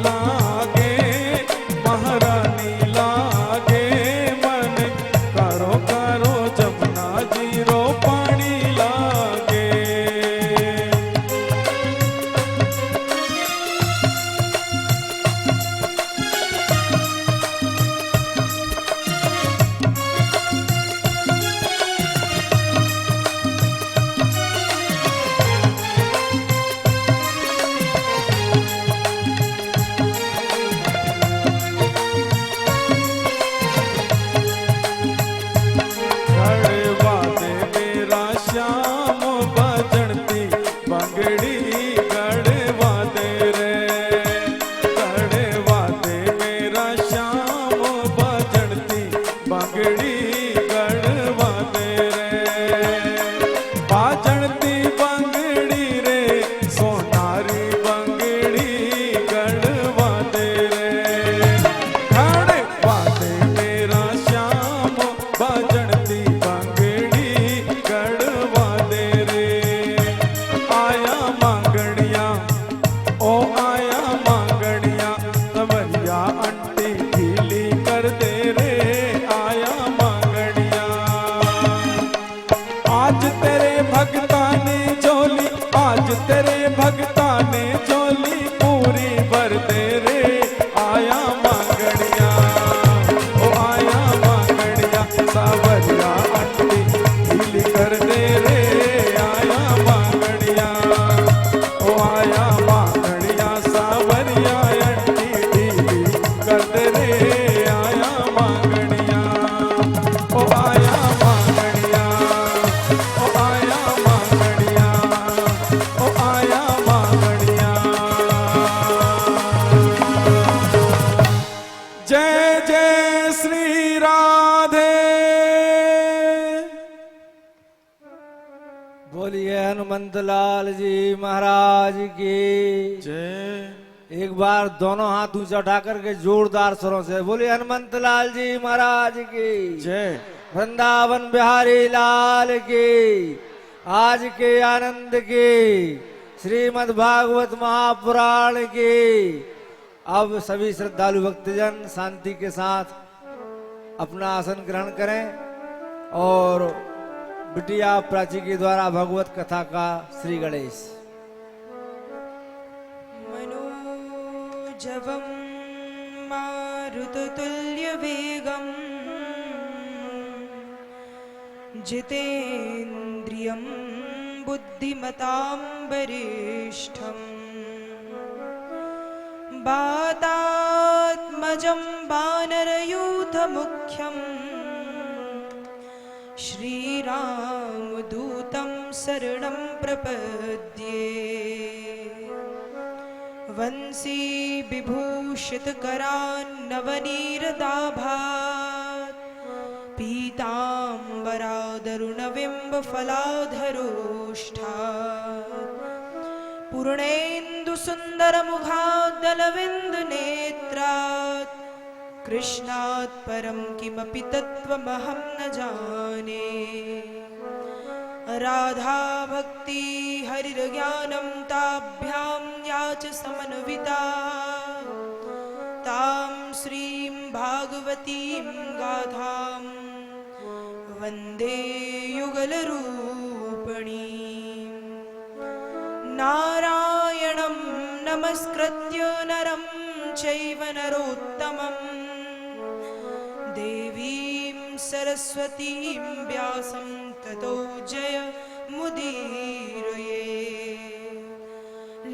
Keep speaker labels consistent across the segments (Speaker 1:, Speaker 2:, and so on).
Speaker 1: लागे महारानी लागे मन करो करो जमुना जीरो पानी लागे। तेरे भगता ने झोली पूरी भर दे रे आया मांगड़िया ओ आया मांगड़िया सावरिया अंटी ढीली कर दे रे आया मांगड़िया ओ आया मांगड़िया सावरिया अंटी ढीली कर दे रे आया मांगड़िया ओ आया मांगड़िया ओ आया मांगड़िया ओ आया मांगड़िया। जय जय श्री राधे।
Speaker 2: बोलिए हनुमंत लाल जी महाराज की
Speaker 1: जय।
Speaker 2: एक बार दोनों हाथ ऊंचा उठा करके जोरदार स्वरों से बोलिए हनुमंत लाल जी महाराज की
Speaker 1: जय।
Speaker 2: वृंदावन बिहारी लाल की आज के आनंद की श्रीमद् भागवत महापुराण की। अब सभी श्रद्धालु भक्तजन शांति के साथ अपना आसन ग्रहण करें और बिटिया प्राची के द्वारा भगवत कथा का श्री गणेश।
Speaker 3: मनोजवं मारुततुल्य वेगं जितेन्द्रियं बुद्धिमतां वरिष्ठम् वातात्मजं वानरयूथमुख्यं श्रीरामदूतं शरणं प्रपद्ये। वंशी विभूषितकरान्नवनीरदाभात् पीताम्बरादरुणबिम्बफलाधरोष्ठात् पूर्णेन्दुसुन्दरमुखाद्दलविन्दुनेत्रात् कृष्णात् परं किमपि तत्त्वमहं न जाने। राधा भक्ति हरिर्ज्ञानं ताभ्यां या च समन्विता तां श्रीं भागवतीं गाथां वन्दे युगलरूपिणीं। नारायणं नमस्कृत्य नरं चैव नरोत्तमं देवीं सरस्वतीं व्यासं ततो जय मुदीरये।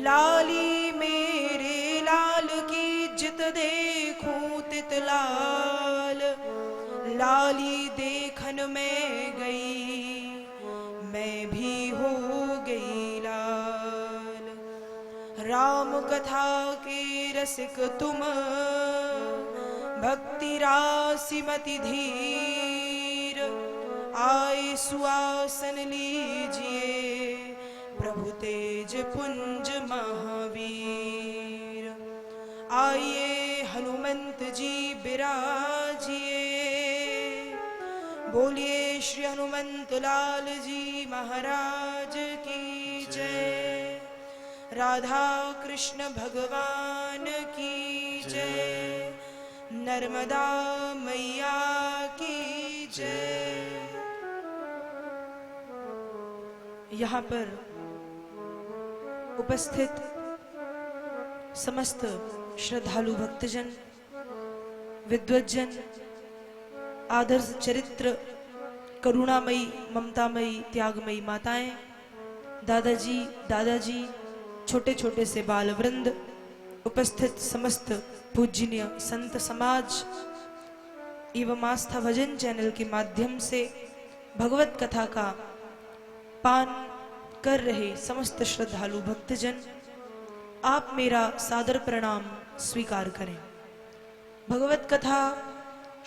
Speaker 3: लाली मेरे लाल की जित देखूं तित लाल लाली देखन में गई मैं भी हो गई लाल। राम कथा के रसिक तुम भक्ति राशि मति धीर आए सुआसन लीजिए प्रभु तेज पुंज महावीर। आइए हनुमंत जी विराजिए बोलिए श्री हनुमंत लाल जी महाराज की जय। राधा कृष्ण भगवान की जय, नर्मदा मैया की जय। यहाँ पर उपस्थित समस्त श्रद्धालु भक्तजन, विद्वज्जन, आदर्श चरित्र, करुणामयी, ममतामयी, त्यागमयी माताएं, दादाजी, दादाजी, छोटे छोटे से बाल वृंद, उपस्थित समस्त पूजनीय संत समाज एवं आस्था भजन चैनल के माध्यम से भगवत कथा का पान कर रहे समस्त श्रद्धालु भक्तजन, आप मेरा सादर प्रणाम स्वीकार करें। भगवत कथा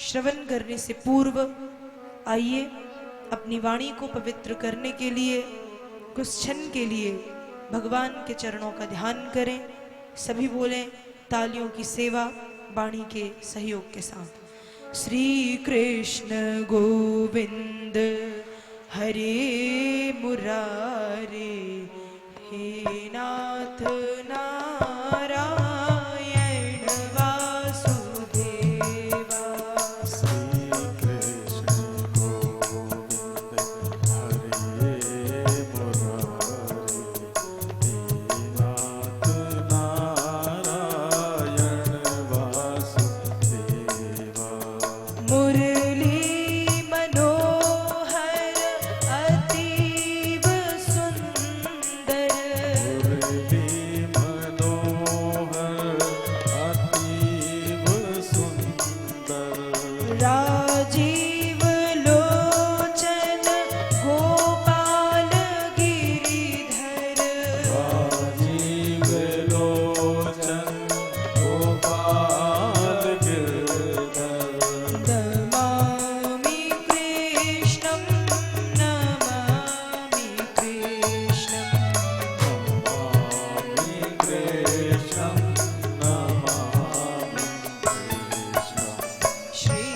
Speaker 3: श्रवण करने से पूर्व आइए अपनी वाणी को पवित्र करने के लिए कुछ क्षण के लिए भगवान के चरणों का ध्यान करें। सभी बोलें तालियों की सेवा वाणी के सहयोग के साथ। श्री कृष्ण गोविंद हरे मुरारे, हे नाथ नारायण वासुदेवा।
Speaker 1: श्री कृष्ण गोविंद हरे मुरारे, हे नाथ नारायण वासुदेवा।
Speaker 3: मुरली मनोहर अतीव सुंदर,
Speaker 1: मुरली मनोहर अतीव सुंदर।
Speaker 3: राजीव लोचन गोपाल गिरिधर,
Speaker 1: राजीव लोचन गोपाल गिरधर।
Speaker 3: नमामि कृष्णं, नमामि कृष्णं,
Speaker 1: नमामि कृष्णं, नमामि कृष्णं।
Speaker 3: श्री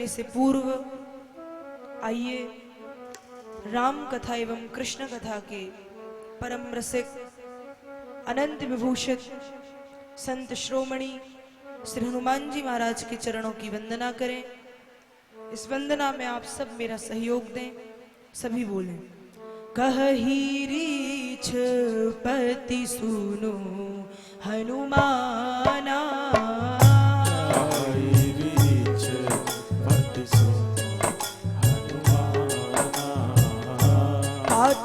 Speaker 3: करने से पूर्व आइए राम कथा एवं कृष्ण कथा के परम रसिक अनंत विभूषित संत श्रोमणी श्री हनुमान जी महाराज के चरणों की वंदना करें। इस वंदना में आप सब मेरा सहयोग दें। सभी बोलें। कहि रीछ पति सुनो हनुमाना,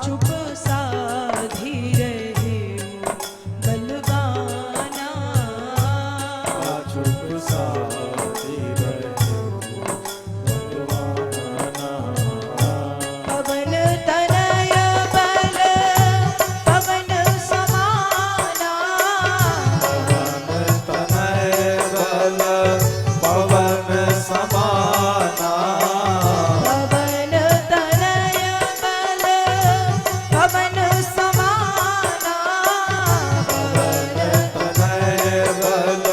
Speaker 3: चुप साधी रहे बलवाना,
Speaker 1: चुप साधी रहे बलवाना।
Speaker 3: पवन तनय बल पवन समाना,
Speaker 1: पवन तनय बल पवन समाना,
Speaker 3: पवन तनय बल पवन समाना,
Speaker 1: पवन तनय बल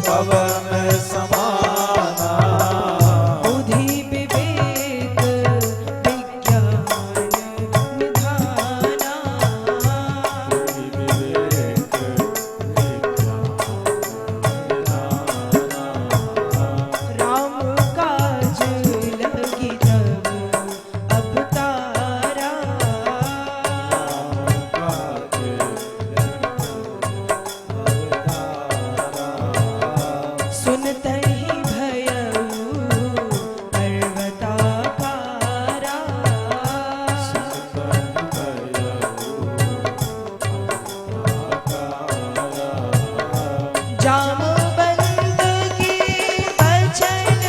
Speaker 1: पवन समाना।
Speaker 3: बुद्धि विवेक विज्ञान निधाना,
Speaker 1: विवेक
Speaker 3: राम काज लगी तब अवतारा, सुनतहि भयउ पर्वताकारा, जामवंत की बचन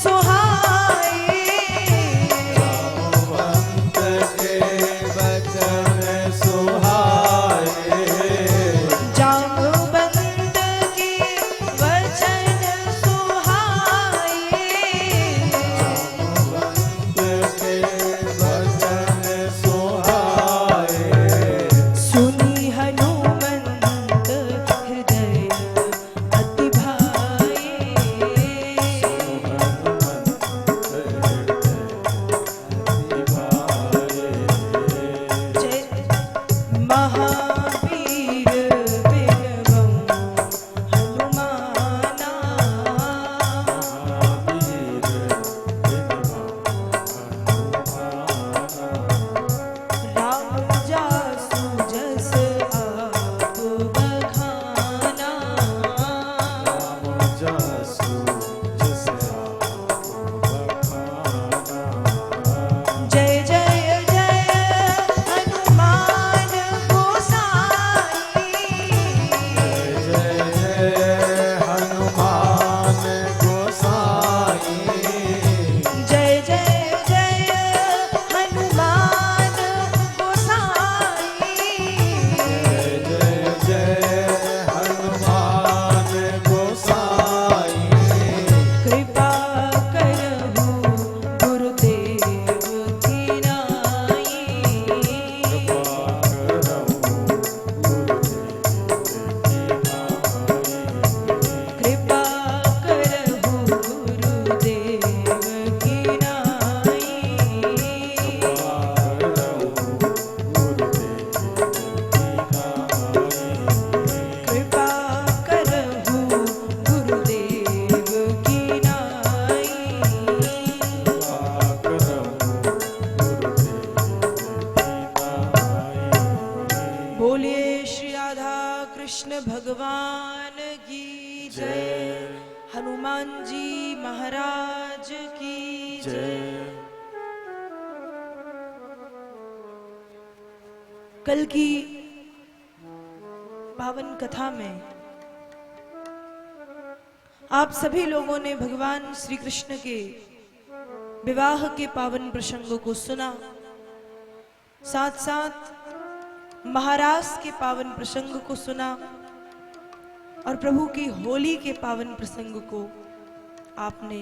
Speaker 3: सुहाई,
Speaker 1: जामवंत के बचन सुहाए,
Speaker 3: जामवंत की वचन सुहाई,
Speaker 1: जामवंत के बचन सुहाए।
Speaker 3: सुनी हनुमंत हृदय अति भाए, जय महावीर विक्रम हनुमाना, राम जासु जस आप बखाना, जय जय जय हनुमान गोसाई,
Speaker 1: हनुमान गोसाई,
Speaker 3: जय जय जय हनुमान गोसाई,
Speaker 1: जय जय हनुमान गोसाई।
Speaker 3: कृपा करहु गुरुदेव की नाई, कृपा करहु गुरुदेव की नाई, कृपा करहु गुरुदेव की नाई। बोलिए श्री राधा कृष्ण भगवान की जय, हनुमान जी महाराज की जय। कल की पावन कथा में आप सभी लोगों ने भगवान श्री कृष्ण के विवाह के पावन प्रसंग को सुना, साथ साथ महारास के पावन प्रसंग को सुना और प्रभु की होली के पावन प्रसंग को आपने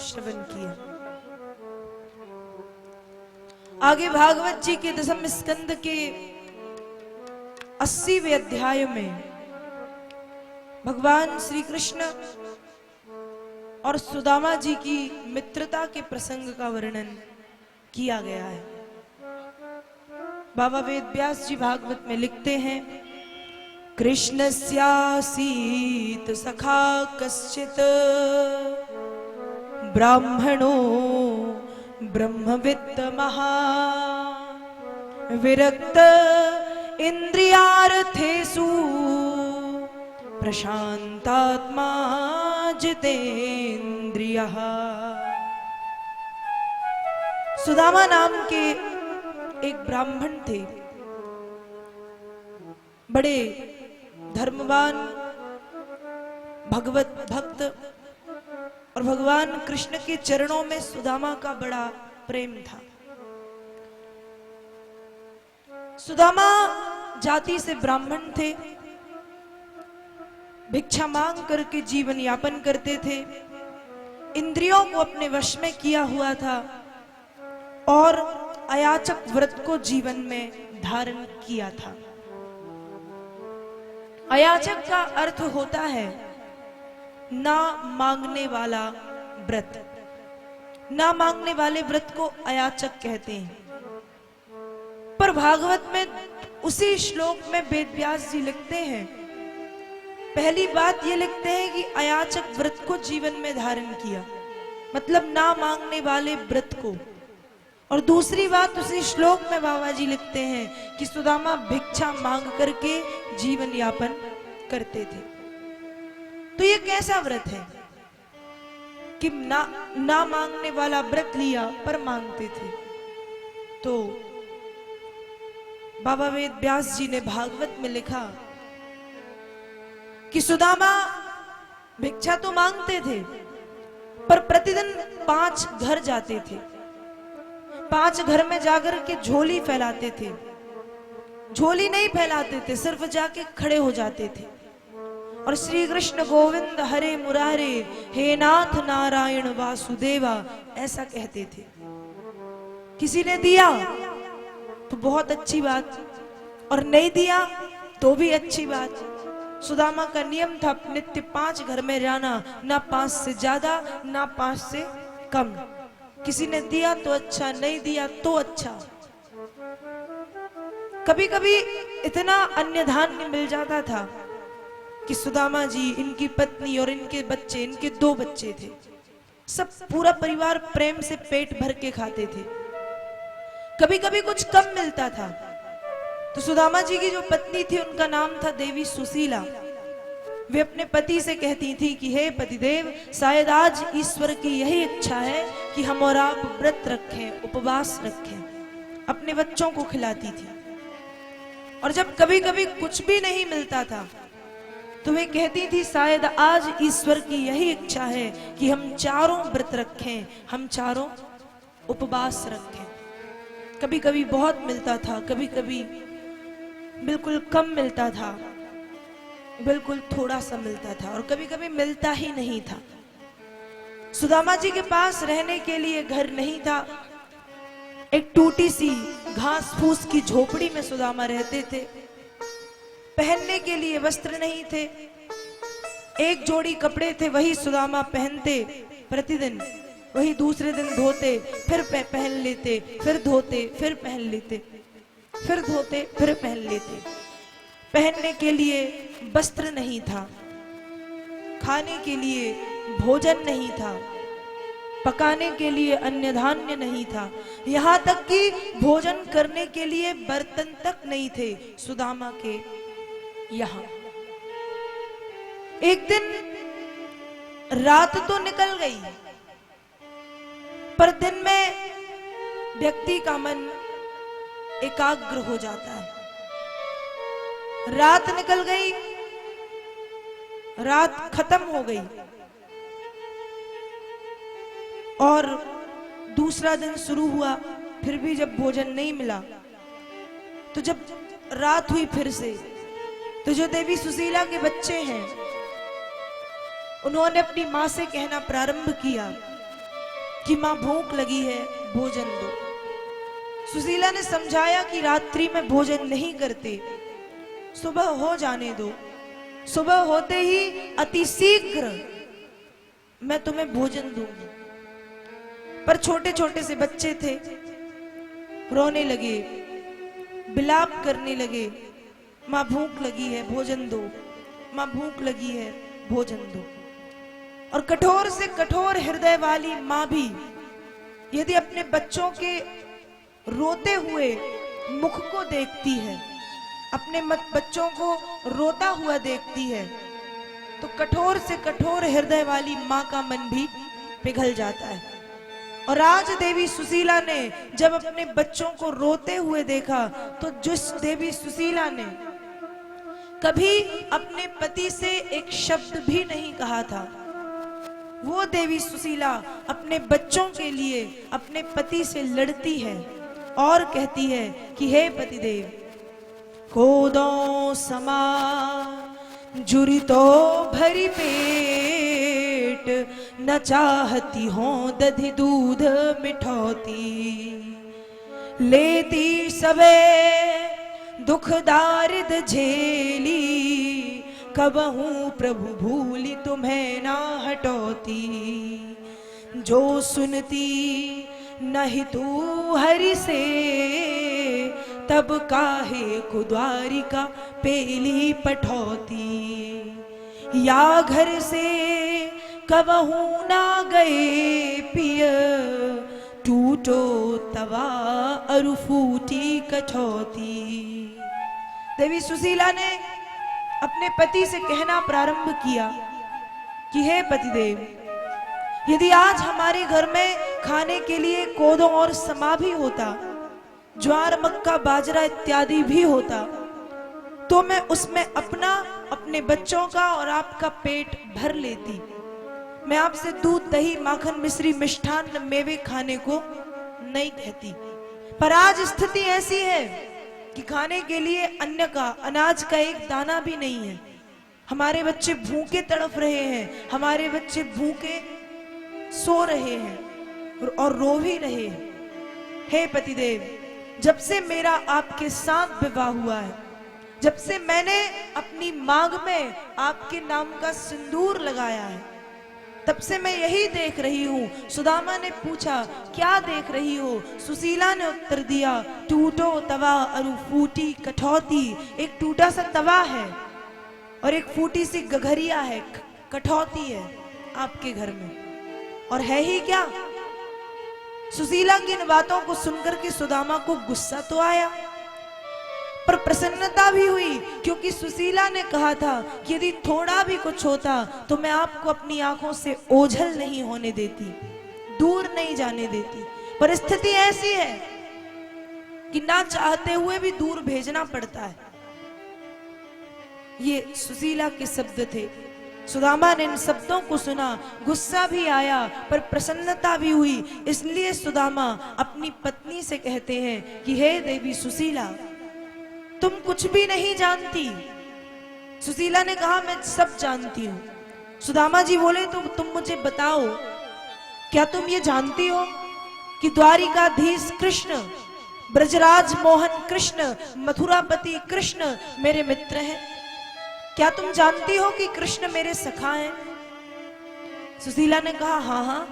Speaker 3: श्रवण किया। आगे भागवत जी के दसम स्कंद के 80वें अध्याय में भगवान श्री कृष्ण और सुदामा जी की मित्रता के प्रसंग का वर्णन किया गया है। बाबा वेद व्यास जी भागवत में लिखते हैं, कृष्णस्यासीत सखा कश्चित् ब्राह्मणो ब्रह्मवित्त महा विरक्त इंद्रियार्थेषु प्रशांतात्मा जितेन्द्रियः। सुदामा नाम के एक ब्राह्मण थे, बड़े धर्मवान भगवत भक्त, और भगवान कृष्ण के चरणों में सुदामा का बड़ा प्रेम था। सुदामा जाति से ब्राह्मण थे, भिक्षा मांग करके जीवन यापन करते थे, इंद्रियों को अपने वश में किया हुआ था और अयाचक व्रत को जीवन में धारण किया था। अयाचक का अर्थ होता है ना मांगने वाला व्रत। ना मांगने वाले व्रत को अयाचक कहते हैं। पर भागवत में उसी श्लोक में वेद व्यास जी लिखते हैं, पहली बात ये लिखते हैं कि अयाचक व्रत को जीवन में धारण किया, मतलब ना मांगने वाले व्रत को। और दूसरी बात उसी श्लोक में बाबा जी लिखते हैं कि सुदामा भिक्षा मांग करके जीवन यापन करते थे। तो ये कैसा व्रत है कि ना मांगने वाला व्रत लिया पर मांगते थे। तो बाबा वेद व्यास जी ने भागवत में लिखा कि सुदामा भिक्षा तो मांगते थे पर प्रतिदिन 5 घर जाते थे, 5 घर में जाकर के झोली फैलाते थे। झोली नहीं फैलाते थे, सिर्फ जाके खड़े हो जाते थे और श्री कृष्ण गोविंद हरे मुरारे हे नाथ नारायण वासुदेवा ऐसा कहते थे। किसी ने दिया तो बहुत अच्छी बात, और नहीं दिया तो भी अच्छी बात। सुदामा का नियम था नित्य 5 घर में जाना, ना 5 से ज्यादा ना 5 से कम। किसी ने दिया तो अच्छा, नहीं दिया तो अच्छा। कभी कभी इतना अन्य धान्य मिल जाता था कि सुदामा जी, इनकी पत्नी और इनके बच्चे, इनके 2 बच्चे थे, सब पूरा परिवार प्रेम से पेट भर के खाते थे। कभी कभी कुछ कम मिलता था तो सुदामा जी की जो पत्नी थी उनका नाम था देवी सुशीला। वे अपने पति से कहती थी कि हे पतिदेव, शायद आज ईश्वर की यही इच्छा है कि हम और आप व्रत रखें, उपवास रखें। अपने बच्चों को खिलाती थी। और जब कभी कभी कुछ भी नहीं मिलता था तो वे कहती थी शायद आज ईश्वर की यही इच्छा है कि हम चारों व्रत रखें, हम चारों उपवास रखें। कभी कभी बहुत मिलता था, कभी कभी बिल्कुल कम मिलता था, बिल्कुल थोड़ा सा मिलता था, और कभी कभी मिलता ही नहीं था। सुदामा जी के पास रहने के लिए घर नहीं था। एक टूटी सी घास फूस की झोपड़ी में सुदामा रहते थे। पहनने के लिए वस्त्र नहीं थे। एक जोड़ी कपड़े थे, वही सुदामा पहनते प्रतिदिन, वही दूसरे दिन धोते, फिर पहन लेते, फिर धोते, फिर पहन लेते, फिर धोते, फिर पहन लेते। पहनने के लिए वस्त्र नहीं था, खाने के लिए भोजन नहीं था, पकाने के लिए अन्य धान्य नहीं था, यहाँ तक कि भोजन करने के लिए बर्तन तक नहीं थे सुदामा के यहाँ। एक दिन रात तो निकल गई, पर दिन में व्यक्ति का मन एकाग्र हो जाता है। रात निकल गई, रात खत्म हो गई और दूसरा दिन शुरू हुआ, फिर भी जब भोजन नहीं मिला तो जब रात हुई फिर से, तो जो देवी सुशीला के बच्चे हैं उन्होंने अपनी माँ से कहना प्रारंभ किया कि माँ भूख लगी है, भोजन दो। सुशीला ने समझाया कि रात्रि में भोजन नहीं करते, सुबह हो जाने दो। सुबह होते ही अति शीघ्र मैं तुम्हें भोजन दूंगी। पर छोटे छोटे से बच्चे थे, रोने लगे, बिलाप करने लगे, माँ भूख लगी है भोजन दो, माँ भूख लगी है भोजन दो। और कठोर से कठोर हृदय वाली माँ भी यदि अपने बच्चों के रोते हुए मुख को देखती है, अपने बच्चों को रोता हुआ देखती है, तो कठोर से कठोर हृदय वाली माँ का मन भी पिघल जाता है। और आज देवी सुशीला ने जब अपने बच्चों को रोते हुए देखा, तो जिस देवी सुशीला ने कभी अपने पति से एक शब्द भी नहीं कहा था, वो देवी सुशीला अपने बच्चों के लिए अपने पति से लड़ती है और कहती है कि हे पतिदेव, कोदों समा जुरी तो भरी पेट, न चाहती हो दधि दूध मिठौती, लेती सबे दुख दारिद झेली, कबहू प्रभु भूली तुम्हें ना हटौती, जो सुनती नहीं तू हरि से, तब काहे को द्वारिका पेली पठौती, या घर से कबहू ना गए पिय, टूटो तवा अरु फूटी कठौती। देवी सुशीला ने अपने पति से कहना प्रारंभ किया कि हे पतिदेव, यदि आज हमारे घर में खाने के लिए कोदो और समा भी होता, ज्वार मक्का बाजरा इत्यादि भी होता, तो मैं उसमें अपना, अपने बच्चों का और आपका पेट भर लेती। मैं आपसे दूध दही माखन मिश्री मिष्ठान मेवे खाने को नहीं कहती। पर आज स्थिति ऐसी है कि खाने के लिए अन्न का, अनाज का एक दाना भी नहीं है। हमारे बच्चे भूखे तड़फ रहे हैं, हमारे बच्चे भूखे सो रहे हैं और रो भी रहे हैं। हे पतिदेव, जब से मेरा आपके साथ विवाह हुआ है, जब से मैंने अपनी मांग में आपके नाम का सिंदूर लगाया है, तब से मैं यही देख रही हूं। सुदामा ने पूछा क्या देख रही हो? सुशीला ने उत्तर दिया, टूटो तवा अरु फूटी कठौती। एक टूटा सा तवा है और एक फूटी सी गघरिया है, कठौती है आपके घर में। और है ही क्या? सुशीला की इन बातों को सुनकर के सुदामा को गुस्सा तो आया, पर प्रसन्नता भी हुई, क्योंकि सुशीला ने कहा था कि यदि थोड़ा भी कुछ होता तो मैं आपको अपनी आंखों से ओझल नहीं होने देती, दूर नहीं जाने देती। पर स्थिति ऐसी है कि ना चाहते हुए भी दूर भेजना पड़ता है। ये सुशीला के शब्द थे। सुदामा ने इन शब्दों को सुना, गुस्सा भी आया पर प्रसन्नता भी हुई। इसलिए सुदामा अपनी पत्नी से कहते हैं कि हे देवी सुशीला, तुम कुछ भी नहीं जानती। सुशीला ने कहा मैं सब जानती हूं। सुदामा जी बोले तो तुम मुझे बताओ, क्या तुम ये जानती हो कि द्वारिकाधीश कृष्ण, ब्रजराज मोहन कृष्ण, मथुरापति कृष्ण मेरे मित्र हैं? क्या तुम जानती हो कि कृष्ण मेरे सखा हैं? सुशीला ने कहा हाँ हाँ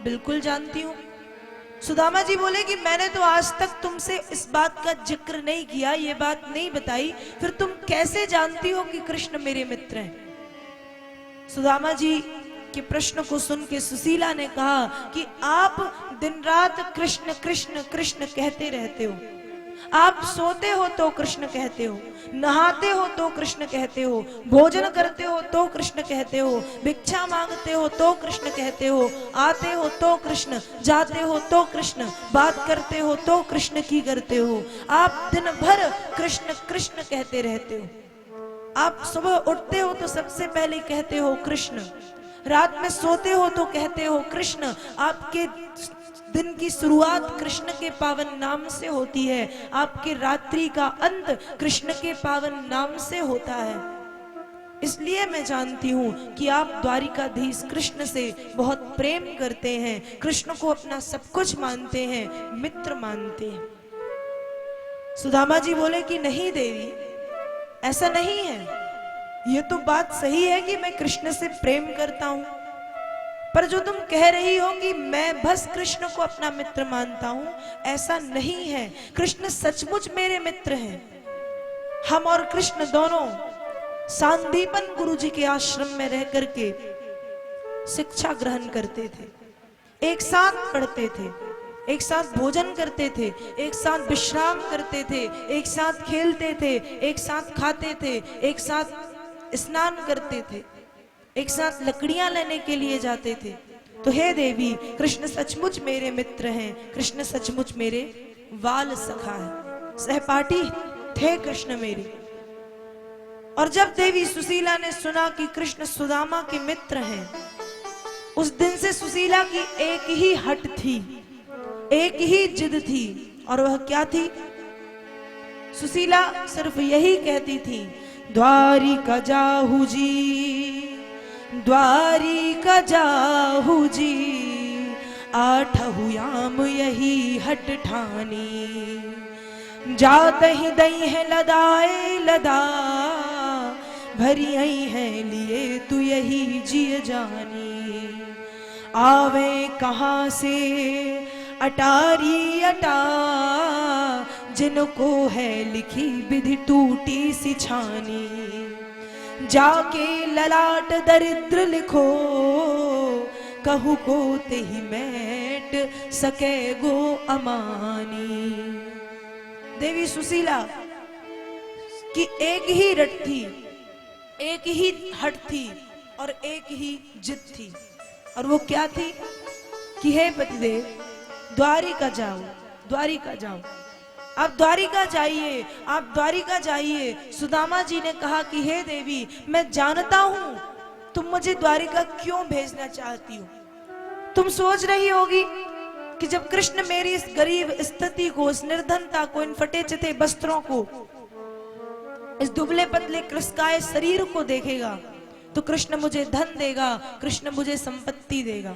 Speaker 3: बिल्कुल जानती हूं। सुदामा जी बोले कि मैंने तो आज तक तुमसे इस बात का जिक्र नहीं किया, ये बात नहीं बताई, फिर तुम कैसे जानती हो कि कृष्ण मेरे मित्र हैं? सुदामा जी के प्रश्न को सुन के सुशीला ने कहा कि आप दिन रात कृष्ण कृष्ण कृष्ण कहते रहते हो। आप सोते हो तो कृष्ण कहते हो, नहाते हो तो कृष्ण कहते हो, भोजन करते हो तो कृष्ण कहते हो, भिक्षा मांगते हो तो कृष्ण कहते हो, आते हो तो कृष्ण, जाते हो तो कृष्ण, बात करते हो तो कृष्ण की करते हो। आप दिन भर कृष्ण कृष्ण कहते रहते हो। आप सुबह उठते हो तो सबसे पहले कहते हो कृष्ण, रात में सोते हो तो कहते हो कृष्ण। आपके दिन की शुरुआत कृष्ण के पावन नाम से होती है, आपके रात्रि का अंत कृष्ण के पावन नाम से होता है। इसलिए मैं जानती हूं कि आप द्वारिकाधीश कृष्ण से बहुत प्रेम करते हैं, कृष्ण को अपना सब कुछ मानते हैं, मित्र मानते हैं। सुदामा जी बोले कि नहीं देवी, ऐसा नहीं है। ये तो बात सही है कि मैं कृष्ण से प्रेम करता हूं, पर जो तुम कह रही हो कि मैं बस कृष्ण को अपना मित्र मानता हूं, ऐसा नहीं है। कृष्ण सचमुच मेरे मित्र हैं। हम और कृष्ण दोनों सांदीपन गुरु जी के आश्रम में रह करके शिक्षा ग्रहण करते थे, एक साथ पढ़ते थे, एक साथ भोजन करते थे, एक साथ विश्राम करते थे, एक साथ खेलते थे, एक साथ खाते थे, एक साथ स्नान करते थे, एक साथ लकड़ियां लेने के लिए जाते थे। तो हे देवी, कृष्ण सचमुच मेरे मित्र हैं, कृष्ण सचमुच मेरे वाल सखा है, सहपाठी थे कृष्ण मेरे। और जब देवी सुशीला ने सुना कि कृष्ण सुदामा के मित्र हैं, उस दिन से सुशीला की एक ही हट थी, एक ही जिद थी। और वह क्या थी? सुशीला सिर्फ यही कहती थी, द्वारिका जाहू जी, द्वारिका जाहू जी, आठहु याम यही हट ठानी, जात ही दई है लदाए लदा, भरी आई है लिए तू यही जिय जानी, आवे कहाँ से अटारी अटा, जिनको है लिखी विधि टूटी सी छानी, जाके ललाट दरिद्र लिखो, कहू को ते ही मैट सके गो अमानी। देवी सुशीला की एक ही रट थी, एक ही हट थी और एक ही जिद थी। और वो क्या थी कि हे पतिदेव, द्वारिका जाओ, द्वारिका जाओ, आप द्वारिका जाइए, आप द्वारिका जाइए। सुदामा जी ने कहा कि हे देवी, मैं जानता हूं तुम मुझे द्वारिका क्यों भेजना चाहती हो। तुम सोच रही होगी कि जब कृष्ण मेरी इस गरीब स्थिति को, इस निर्धनता को, इन फटे चिथे वस्त्रों को, इस दुबले पतले कृष्काय शरीर को देखेगा तो कृष्ण मुझे धन देगा, कृष्ण मुझे संपत्ति देगा।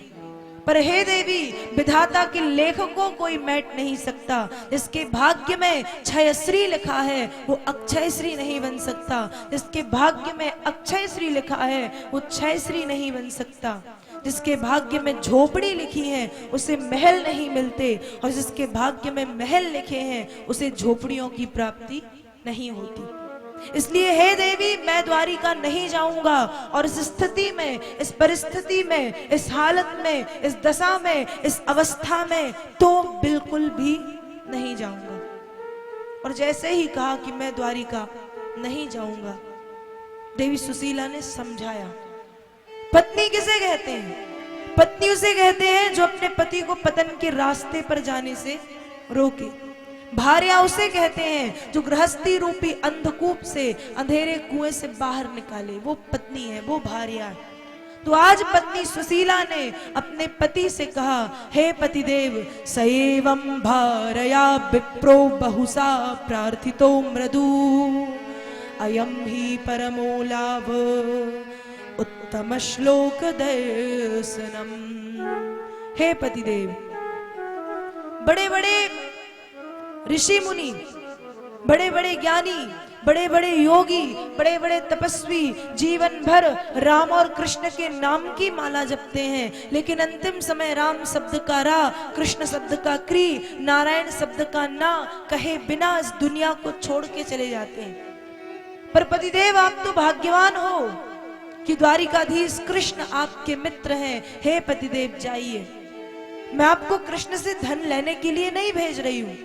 Speaker 3: पर हे देवी, विधाता के लेख को कोई मैट नहीं सकता। जिसके भाग्य में क्षयश्री लिखा है वो अक्षय श्री नहीं बन सकता, जिसके भाग्य में अक्षय श्री लिखा है वो क्षय श्री नहीं बन सकता, जिसके भाग्य में झोपड़ी लिखी है उसे महल नहीं मिलते, और जिसके भाग्य में महल लिखे हैं उसे झोपड़ियों की प्राप्ति नहीं होती। इसलिए हे देवी, मैं द्वारिका नहीं जाऊंगा, और इस स्थिति में, इस परिस्थिति में, इस हालत में, इस दशा में, इस अवस्था में तो बिल्कुल भी नहीं जाऊंगा। और जैसे ही कहा कि मैं द्वारिका नहीं जाऊंगा, देवी सुशीला ने समझाया। पत्नी किसे कहते हैं? पत्नी उसे कहते हैं जो अपने पति को पतन के रास्ते पर जाने से रोके। भार्या उसे कहते हैं जो गृहस्थी रूपी अंधकूप से, अंधेरे कुएं से बाहर निकाले, वो पत्नी है, वो भार्या है। तो आज पत्नी सुशीला ने अपने पति से कहा, हे पतिदेव, सएवं भार्या विप्रो बहुसा प्रार्थितो मृदु, अयम ही परमो लाभ उत्तम श्लोक दर्शनम। हे पतिदेव, बड़े बड़े ऋषि मुनि, बड़े बड़े ज्ञानी, बड़े बड़े योगी, बड़े बड़े तपस्वी जीवन भर राम और कृष्ण के नाम की माला जपते हैं, लेकिन अंतिम समय राम शब्द का रा, कृष्ण शब्द का क्री, नारायण शब्द का ना कहे बिना इस दुनिया को छोड़ के चले जाते हैं। पर पतिदेव, आप तो भाग्यवान हो कि द्वारिकाधीश कृष्ण आपके मित्र हैं। हे पतिदेव, जाइए। मैं आपको कृष्ण से धन लेने के लिए नहीं भेज रही हूं,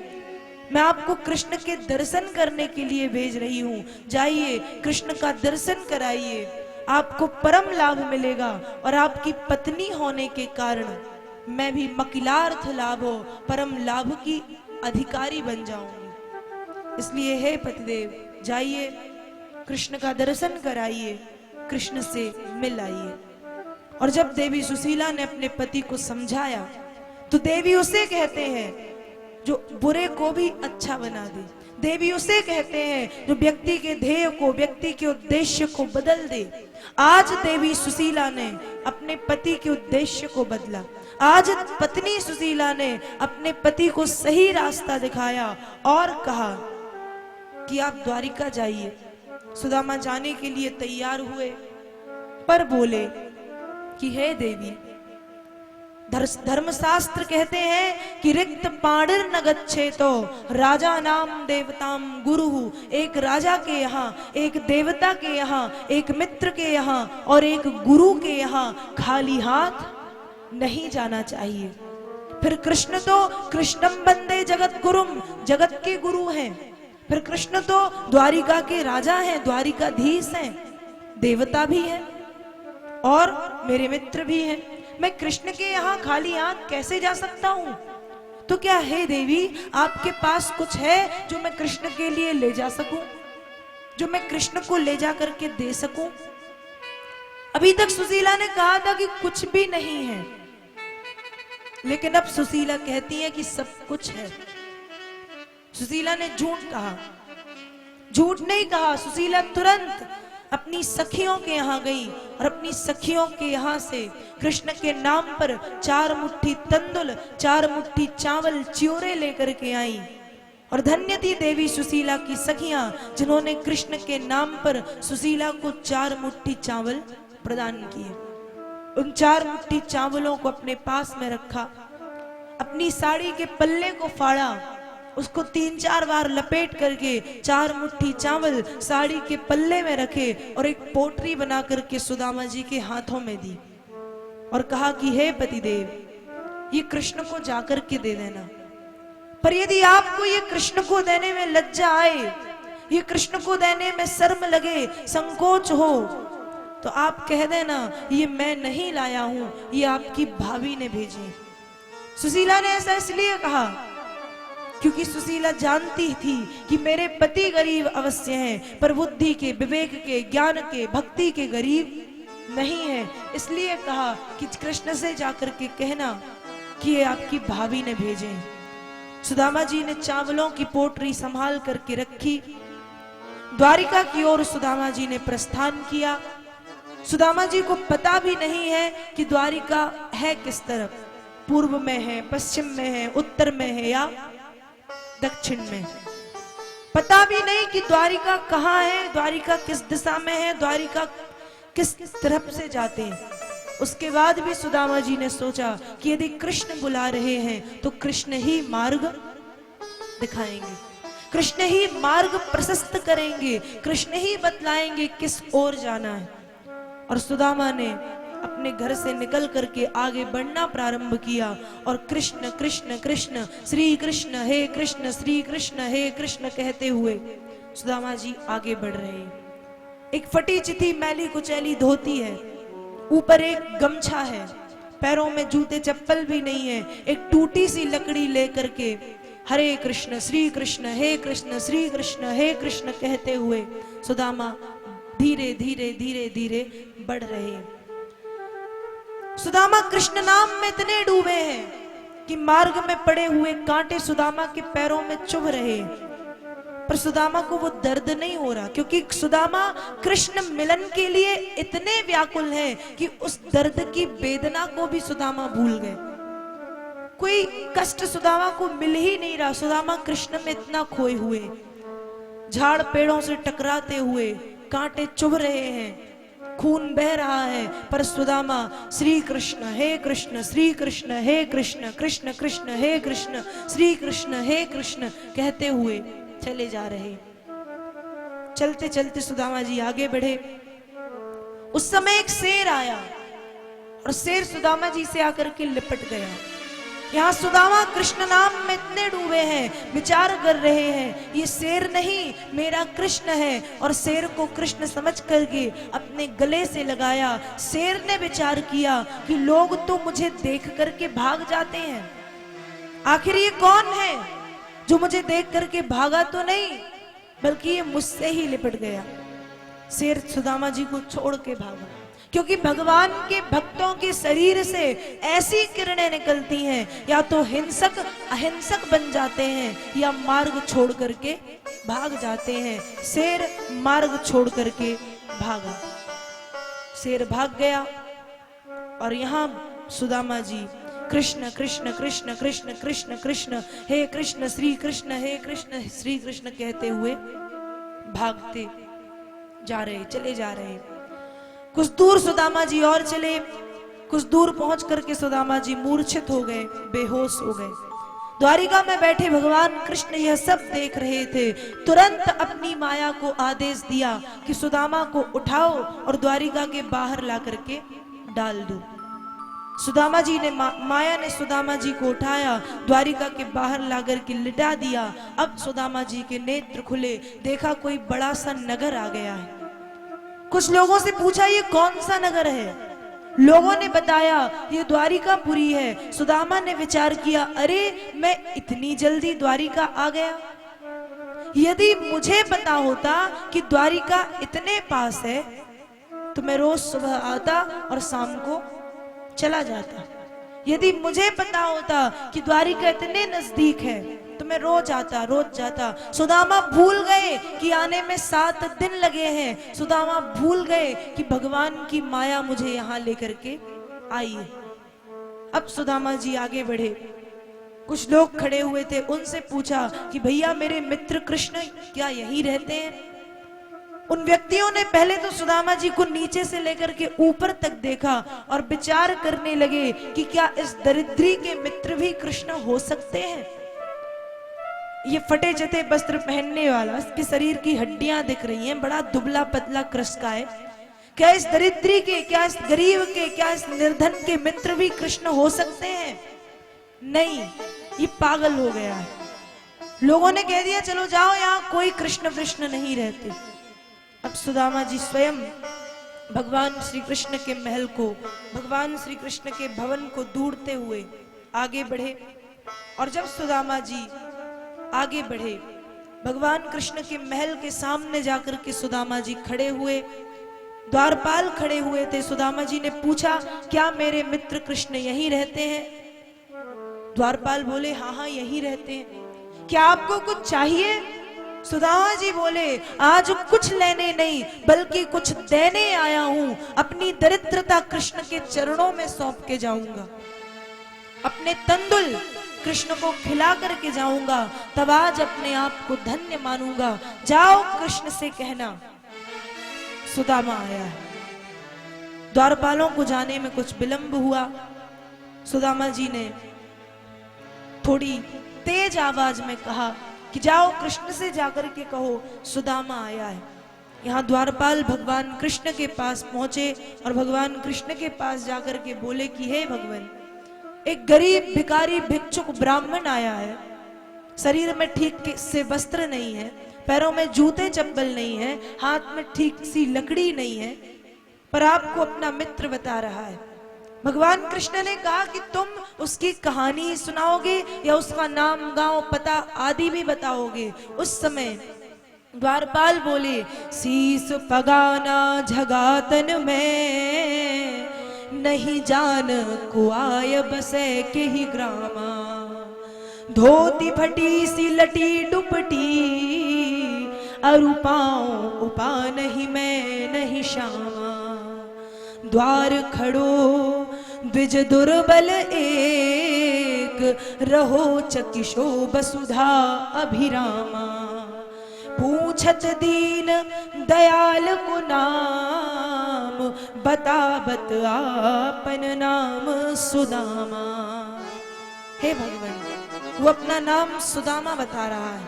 Speaker 3: मैं आपको कृष्ण के दर्शन करने के लिए भेज रही हूं। जाइए, कृष्ण का दर्शन कराइए, आपको परम लाभ मिलेगा, और आपकी पत्नी होने के कारण मैं भी मकिलार्थ लाभो, परम लाभ की अधिकारी बन जाऊंगी। इसलिए हे पतिदेव, जाइए, कृष्ण का दर्शन कराइए, कृष्ण से मिल आइए। और जब देवी सुशीला ने अपने पति को समझाया तो देवी उसे कहते हैं जो बुरे को भी अच्छा बना दे। देवी उसे कहते हैं जो व्यक्ति के ध्येय को, व्यक्ति के उद्देश्य को बदल दे। आज देवी सुशीला ने अपने पति के उद्देश्य को बदला। आज पत्नी सुशीला ने अपने पति को सही रास्ता दिखाया और कहा कि आप द्वारिका जाइए। सुदामा जाने के लिए तैयार हुए, पर बोले कि हे देवी, धर्मशास्त्र कहते हैं कि रिक्त पाणिर न गच्छेतो राजा नाम देवताम गुरु। एक राजा के यहाँ, एक देवता के यहाँ, एक मित्र के यहाँ और एक गुरु के यहाँ खाली हाथ नहीं जाना चाहिए। फिर कृष्ण तो कृष्णम वंदे जगत गुरुम, जगत के गुरु हैं। फिर कृष्ण तो द्वारिका के राजा हैं, द्वारिकाधीश हैं, देवता भी हैं और मेरे मित्र भी हैं। मैं कृष्ण के यहाँ खाली हाथ कैसे जा सकता हूं? तो क्या हे देवी, आपके पास कुछ है जो मैं कृष्ण के लिए ले जा सकूं, जो मैं कृष्ण को ले जा करके दे सकूं? अभी तक सुशीला ने कहा था कि कुछ भी नहीं है, लेकिन अब सुशीला कहती है कि सब कुछ है। सुशीला ने झूठ कहा, झूठ नहीं कहा। सुशीला तुरंत अपनी सखियों के यहाँ गई और अपनी सखियों के यहाँ से कृष्ण के नाम पर 4 मुट्ठी तंदुल, 4 मुट्ठी चावल, च्योरे लेकर के आई। और धन्य थी देवी सुशीला की सखियां जिन्होंने कृष्ण के नाम पर सुशीला को 4 मुट्ठी चावल प्रदान किए। उन 4 मुट्ठी चावलों को अपने पास में रखा, अपनी साड़ी के पल्ले को फाड़ा, उसको 3-4 बार लपेट करके 4 मुट्ठी चावल साड़ी के पल्ले में रखे और एक पोटरी बना करके सुदामा जी के हाथों में दी और कहा कि हे पतिदेव, ये कृष्ण को जाकर के दे देना। पर यदि आपको ये कृष्ण को देने में लज्जा आए, ये कृष्ण को देने में शर्म लगे, संकोच हो, तो आप कह देना ये मैं नहीं लाया हूं, ये आपकी भाभी ने भेजी। सुशीला ने ऐसा इसलिए कहा क्योंकि सुशीला जानती थी कि मेरे पति गरीब अवश्य हैं, पर बुद्धि के, विवेक के, ज्ञान के, भक्ति के गरीब नहीं है। इसलिए कहा कि कृष्ण से जाकर के कहना कि ये आपकी भाभी ने भेजे। सुदामा जी ने चावलों की पोटरी संभाल करके रखी। द्वारिका की ओर सुदामा जी ने प्रस्थान किया। सुदामा जी को पता भी नहीं है कि द्वारिका है किस तरफ, पूर्व में है, पश्चिम में है, उत्तर में है या दक्षिण में। पता भी नहीं कि द्वारिका कहाँ है, द्वारिका किस दिशा में है, द्वारिका किस तरफ से जाते हैं। उसके बाद भी सुदामा जी ने सोचा कि यदि कृष्ण बुला रहे हैं तो कृष्ण ही मार्ग दिखाएंगे, कृष्ण ही मार्ग प्रशस्त करेंगे, कृष्ण ही बतलाएंगे किस ओर जाना है। और सुदामा ने अपने घर से निकल करके आगे बढ़ना प्रारंभ किया और कृष्ण कृष्ण कृष्ण श्री कृष्ण हे कृष्ण श्री कृष्ण हे कृष्ण कहते हुए सुदामा जी आगे बढ़ रहे हैं। एक फटी चिथी मैली कुचैली धोती है, ऊपर एक गमछा है, पैरों में जूते चप्पल भी नहीं है। एक टूटी सी लकड़ी लेकर के हरे कृष्ण श्री कृष्ण हे कृष्ण श्री कृष्ण हे कृष्ण कहते हुए सुदामा धीरे धीरे धीरे धीरे बढ़ रहे हैं। सुदामा कृष्ण नाम में इतने डूबे हैं कि मार्ग में पड़े हुए कांटे सुदामा के पैरों में चुभ रहे हैं, पर सुदामा को वो दर्द नहीं हो रहा, क्योंकि सुदामा कृष्ण मिलन के लिए इतने व्याकुल हैं कि उस दर्द की वेदना को भी सुदामा भूल गए। कोई कष्ट सुदामा को मिल ही नहीं रहा। सुदामा कृष्ण में इतना खोए हुए, झाड़ पेड़ों से टकराते हुए, कांटे चुभ रहे हैं, खून बह रहा है, पर सुदामा श्री कृष्ण हे कृष्ण श्री कृष्ण हे कृष्ण कृष्ण कृष्ण हे कृष्ण श्री कृष्ण हे कृष्ण कहते हुए चले जा रहे। चलते चलते सुदामा जी आगे बढ़े। उस समय एक शेर आया और शेर सुदामा जी से आकर के लिपट गया। यहाँ सुदामा कृष्ण नाम में इतने डूबे हैं, विचार कर रहे हैं ये शेर नहीं मेरा कृष्ण है, और शेर को कृष्ण समझ करके अपने गले से लगाया। शेर ने विचार किया कि लोग तो मुझे देख करके भाग जाते हैं, आखिर ये कौन है जो मुझे देख करके भागा तो नहीं, बल्कि ये मुझसे ही लिपट गया। शेर सुदामा जी को छोड़ के भागा, क्योंकि भगवान के भक्तों के शरीर से ऐसी किरणें निकलती हैं, या तो हिंसक अहिंसक बन जाते हैं या मार्ग छोड़ करके भाग जाते हैं। शेर मार्ग छोड़ करके भागा, शेर भाग गया और यहाँ सुदामा जी कृष्ण कृष्ण कृष्ण कृष्ण कृष्ण कृष्ण हे कृष्ण श्री कृष्ण हे कृष्ण श्री कृष्ण कहते हुए भागते जा रहे, चले जा रहे। कुछ दूर सुदामा जी और चले, कुछ दूर पहुंच करके सुदामा जी मूर्छित हो गए, बेहोश हो गए। द्वारिका में बैठे भगवान कृष्ण यह सब देख रहे थे। तुरंत अपनी माया को आदेश दिया कि सुदामा को उठाओ और द्वारिका के बाहर ला करके डाल दो। सुदामा जी ने माया ने सुदामा जी को उठाया, द्वारिका के बाहर ला करके लिटा दिया। अब सुदामा जी के नेत्र खुले, देखा कोई बड़ा सा नगर आ गया है। कुछ लोगों से पूछा ये कौन सा नगर है? लोगों ने बताया ये द्वारिकापुरी है। सुदामा ने विचार किया, अरे मैं इतनी जल्दी द्वारिका आ गया। यदि मुझे पता होता कि द्वारिका इतने पास है तो मैं रोज सुबह आता और शाम को चला जाता। यदि मुझे पता होता कि द्वारिका इतने नजदीक है तो मैं रोज आता, रोज जाता। सुदामा भूल गए कि आने में 7 दिन लगे हैं। सुदामा भूल गए कि भगवान की माया मुझे यहाँ लेकर के आई है। अब सुदामा जी आगे बढ़े। कुछ लोग खड़े हुए थे, उनसे पूछा कि भैया मेरे मित्र कृष्ण क्या यही रहते हैं? उन व्यक्तियों ने पहले तो सुदामा जी को नीचे से लेकर के ऊपर तक देखा और विचार करने लगे कि क्या इस दरिद्री के मित्र भी कृष्ण हो सकते हैं? ये फटे चटे वस्त्र पहनने वाला, इसके शरीर की हड्डियां दिख रही हैं, बड़ा दुबला पतला कृष्ण है। क्या इस दरिद्री के, क्या इस गरीब के, क्या इस निर्धन के मित्र भी कृष्ण हो सकते हैं? नहीं, ये पागल हो गया है। लोगों ने कह दिया चलो जाओ, यहाँ कोई कृष्ण कृष्ण नहीं रहते। अब सुदामा जी स्वयं भगवान श्री कृष्ण के महल को, भगवान श्री कृष्ण के भवन को ढूंढते हुए आगे बढ़े। और जब सुदामा जी आगे बढ़े, भगवान कृष्ण के महल के सामने जाकर के सुदामा जी खड़े हुए। द्वारपाल खड़े हुए थे। सुदामा जी ने पूछा क्या मेरे मित्र कृष्ण यहीं रहते हैं? द्वारपाल बोले हाँ हाँ यहीं रहते हैं। क्या आपको कुछ चाहिए? सुदामा जी बोले आज कुछ लेने नहीं बल्कि कुछ देने आया हूं। अपनी दरिद्रता कृष्ण के चरणों में सौंप के जाऊंगा, अपने तंदुल कृष्ण को खिला करके जाऊंगा, तब आज अपने आप को धन्य मानूंगा। जाओ कृष्ण से कहना सुदामा आया है। द्वारपालों को जाने में कुछ विलंब हुआ। सुदामा जी ने थोड़ी तेज आवाज में कहा कि जाओ कृष्ण से जाकर के कहो सुदामा आया है। यहाँ द्वारपाल भगवान कृष्ण के पास पहुंचे और भगवान कृष्ण के पास जाकर के बोले कि हे भगवान, एक गरीब भिखारी भिक्षुक ब्राह्मण आया है। शरीर में ठीक से वस्त्र नहीं है, पैरों में जूते चप्पल नहीं है, हाथ में ठीक सी लकड़ी नहीं है, पर आपको अपना मित्र बता रहा है। भगवान कृष्ण ने कहा कि तुम उसकी कहानी सुनाओगे या उसका नाम गांव पता आदि भी बताओगे। उस समय द्वारपाल बोले शीस पगाना झगातन में, नहीं जान को आय बसे के ही ग्रामा। धोती फटी सी लटी डुपटी, अरुपाओ उपा नहीं मैं नहीं श्यामा। द्वार खड़ो द्विज दुर्बल एक, रहो चकिशो वसुधा अभिरामा। पूछत दीन दयाल को नाम, बतावत आपन नाम सुदामा। हे भगवान, वो अपना नाम सुदामा बता रहा है।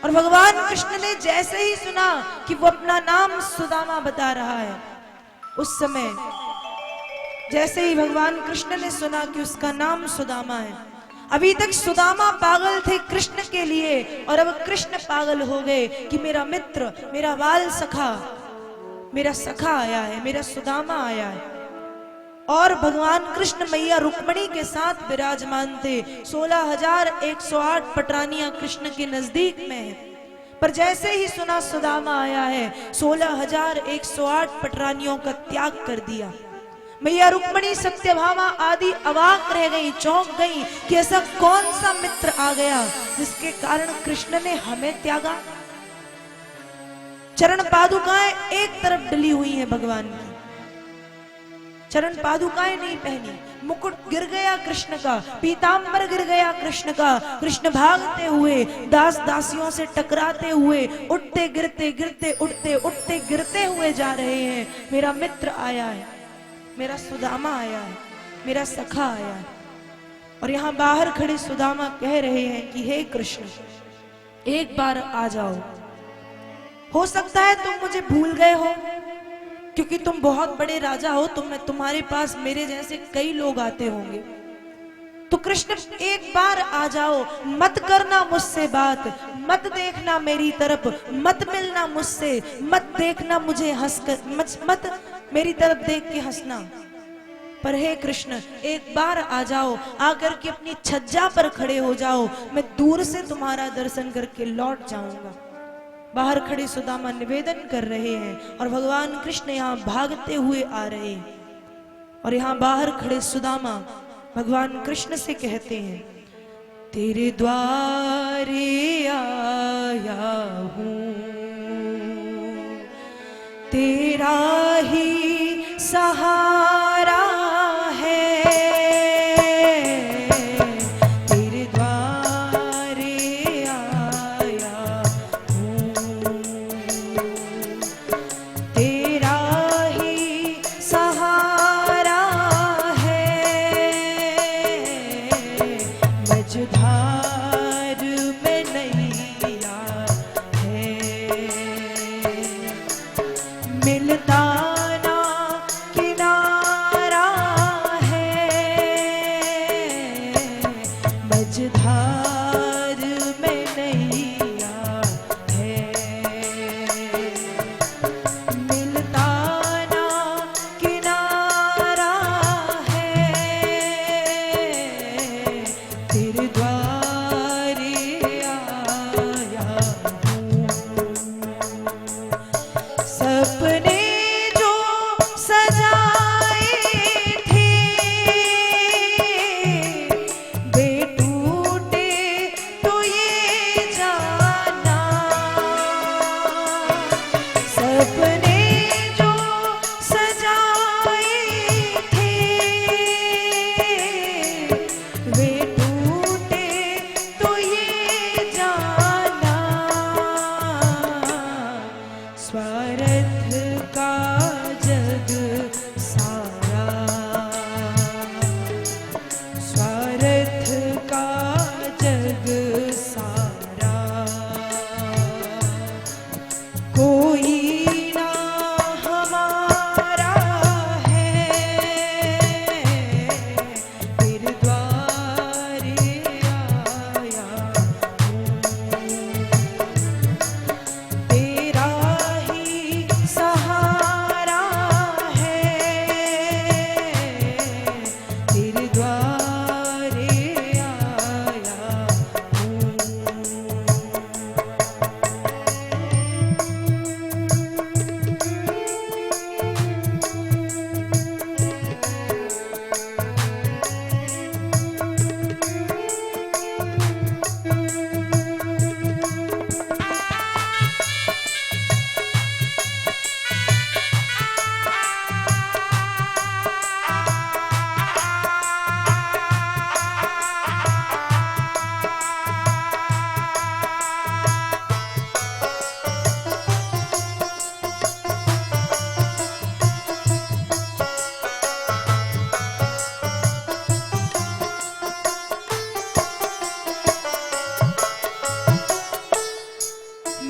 Speaker 3: और भगवान कृष्ण ने जैसे ही सुना कि वो अपना नाम सुदामा बता रहा है, उस समय जैसे ही भगवान कृष्ण ने सुना कि उसका नाम सुदामा है, अभी तक सुदामा पागल थे कृष्ण के लिए और अब कृष्ण पागल हो गए कि मेरा मित्र, मेरा बाल सखा, मेरा सखा आया है, मेरा सुदामा आया है। और भगवान कृष्ण मैया रुक्मणी के साथ विराजमान थे। 16,108 पटरानियां कृष्ण के नजदीक में है, पर जैसे ही सुना सुदामा आया है, 16,108 पटरानियों का त्याग कर दिया। मैया रुक्मणी सत्यभामा आदि अवाक रह गई, चौंक गई कि ऐसा कौन सा मित्र आ गया जिसके कारण कृष्ण ने हमें त्यागा। चरण पादुकाएं एक तरफ डली हुई हैं भगवान की, चरण पादुकाएं नहीं पहनी, मुकुट गिर गया कृष्ण का, पीतांबर गिर गया कृष्ण का। कृष्ण भागते हुए, दास दासियों से टकराते हुए, उठते गिरते गिरते उठते, उठते गिरते हुए जा रहे हैं। मेरा मित्र आया है। मेरा सुदामा आया है, मेरा सखा आया है। और यहाँ बाहर खड़े सुदामा कह रहे हैं कि हे कृष्ण, एक बार आ जाओ। हो सकता है तुम मुझे भूल गए हो, क्योंकि तुम बहुत बड़े राजा हो, तुम्हारे पास मेरे जैसे कई लोग आते होंगे। तो कृष्ण एक बार आ जाओ, मत करना मुझसे बात, मत देखना मेरी तरफ, मत मिलना मुझसे, मत देखना मुझे हंसकर, मत मेरी तरफ देख के हंसना। पर हे कृष्ण, एक बार आ जाओ, आकर के अपनी छज्जा पर खड़े हो जाओ, मैं दूर से तुम्हारा दर्शन करके लौट जाऊंगा। बाहर खड़े सुदामा निवेदन कर रहे हैं और भगवान कृष्ण यहाँ भागते हुए आ रहे हैं। और यहाँ बाहर खड़े सुदामा भगवान कृष्ण से कहते हैं, तेरे द्वारे आया हूँ, तेरा ही सहारा है, तेरे द्वारे आया हूँ, तेरा ही सहारा है, मझधार में नैया है, मिलता ना किनारा है, मझधार में नैया है, मिलता ना किनारा है, तेरे द्वारे आया हूँ। सपने जो सजाए थे, वे टूटे तो ये जाना, सपने जो सजाए थे, वे टूटे तो ये जाना, स्वार्थ का जग सारा, स्वार्थ का जग सारा, कोई ना हमारा है, तेरे द्वारे आया हूँ, तेरा ही सहारा है, तेरे द्वारे आया हूँ।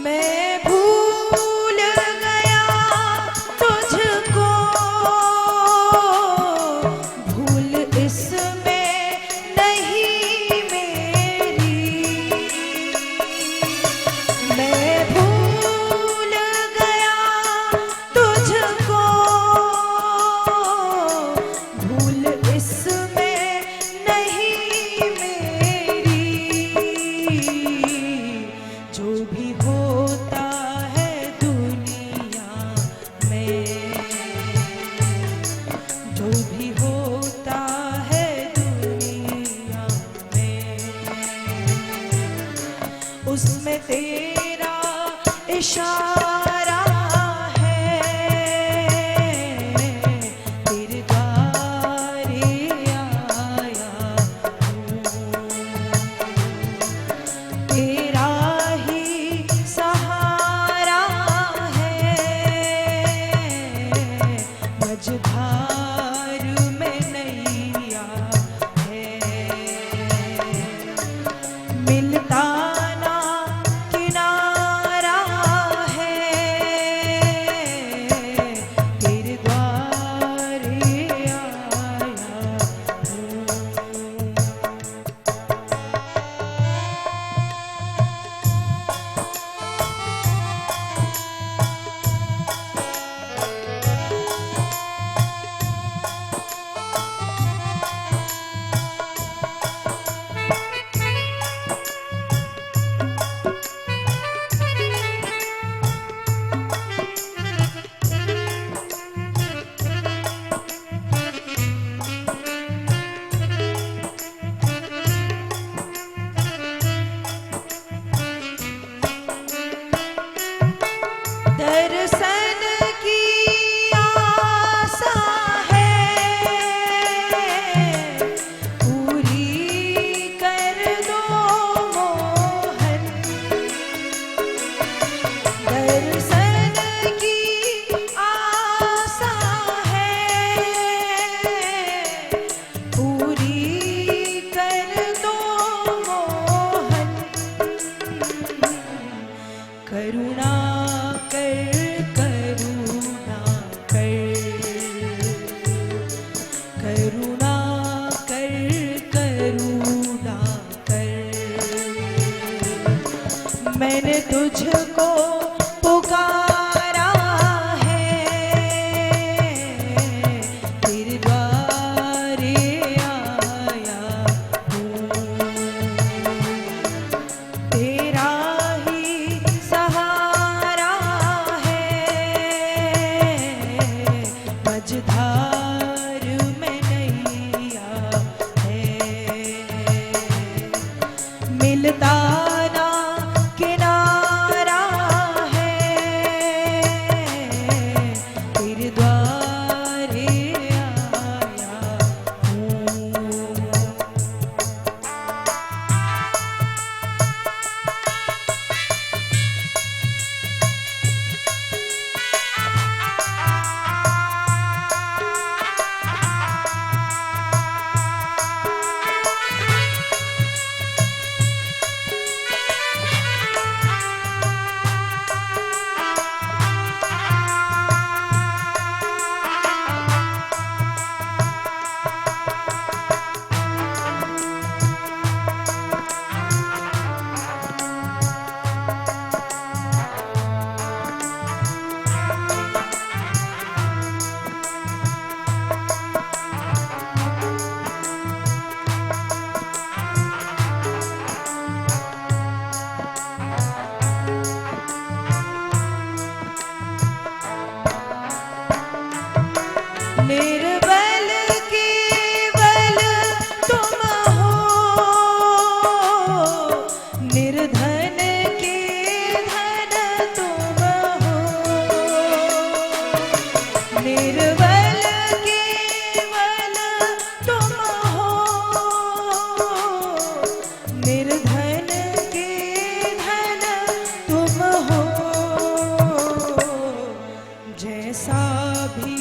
Speaker 3: मैं भूल गया तुझको, भूल इसमें नहीं मेरी, मैं भूल गया तुझको, भूल इसमें नहीं मेरी, जो भी होता है दुनिया में, जो भी होता है दुनिया में, उसमें तेरा इशारा है, तेरे द्वारे आया हूँ, तेरा ही सहारा है, मझधार दर्शन की आशा है, पूरी कर दो मोहन। करुणा कर करुणा कर, करुणा कर करुणा कर। मैंने तुझको पुकारा है, तेरे द्वारे आया हूँ। तेरा ही सहारा है, मझधार में नैया है। मिलता ना किनारा है, तेरे द्वारे आया हूँ। निर्बल केवल तुम हो, निर्धन के धन तुम हो। निर्बल केवल तुम हो, निर्धन के धन तुम हो। जैसा भी